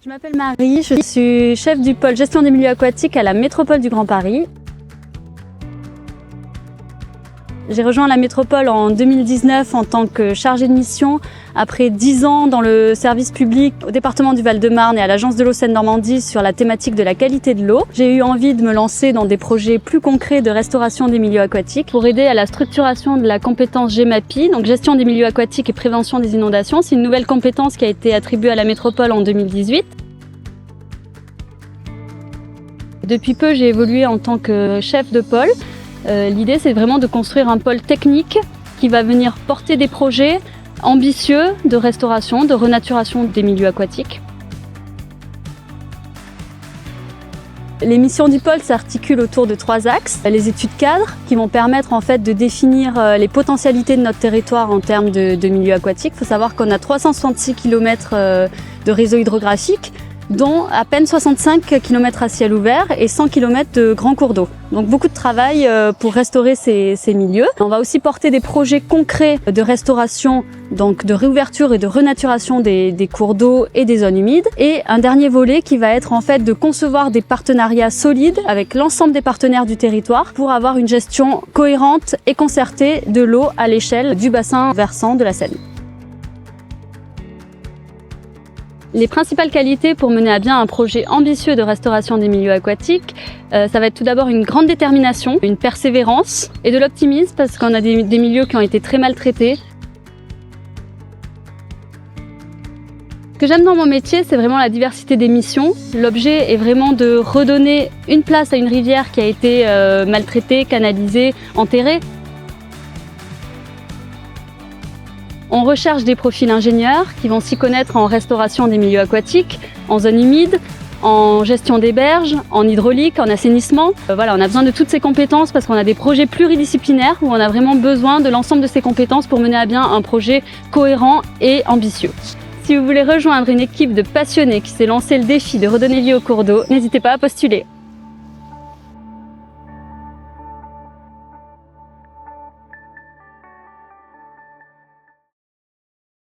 Je m'appelle Marie, je suis chef du pôle gestion des milieux aquatiques à la métropole du Grand Paris. J'ai rejoint la métropole en 2019 en tant que chargée de mission, après 10 ans dans le service public au département du Val-de-Marne et à l'agence de l'eau Seine-Normandie sur la thématique de la qualité de l'eau. J'ai eu envie de me lancer dans des projets plus concrets de restauration des milieux aquatiques pour aider à la structuration de la compétence GEMAPI, donc gestion des milieux aquatiques et prévention des inondations. C'est une nouvelle compétence qui a été attribuée à la métropole en 2018. Depuis peu, j'ai évolué en tant que chef de pôle. L'idée, c'est vraiment de construire un pôle technique qui va venir porter des projets ambitieux de restauration, de renaturation des milieux aquatiques. Les missions du pôle s'articulent autour de 3 axes. Les études cadres qui vont permettre en fait de définir les potentialités de notre territoire en termes de milieux aquatiques. Il faut savoir qu'on a 366 km de réseau hydrographique, dont à peine 65 km à ciel ouvert et 100 km de grands cours d'eau. Donc beaucoup de travail pour restaurer ces milieux. On va aussi porter des projets concrets de restauration, donc de réouverture et de renaturation des cours d'eau et des zones humides. Et un dernier volet qui va être en fait de concevoir des partenariats solides avec l'ensemble des partenaires du territoire pour avoir une gestion cohérente et concertée de l'eau à l'échelle du bassin versant de la Seine. Les principales qualités pour mener à bien un projet ambitieux de restauration des milieux aquatiques, ça va être tout d'abord une grande détermination, une persévérance et de l'optimisme parce qu'on a des milieux qui ont été très maltraités. Ce que j'aime dans mon métier, c'est vraiment la diversité des missions. L'objet est vraiment de redonner une place à une rivière qui a été maltraitée, canalisée, enterrée. On recherche des profils ingénieurs qui vont s'y connaître en restauration des milieux aquatiques, en zone humide, en gestion des berges, en hydraulique, en assainissement. Voilà, on a besoin de toutes ces compétences parce qu'on a des projets pluridisciplinaires où on a vraiment besoin de l'ensemble de ces compétences pour mener à bien un projet cohérent et ambitieux. Si vous voulez rejoindre une équipe de passionnés qui s'est lancé le défi de redonner vie aux cours d'eau, n'hésitez pas à postuler.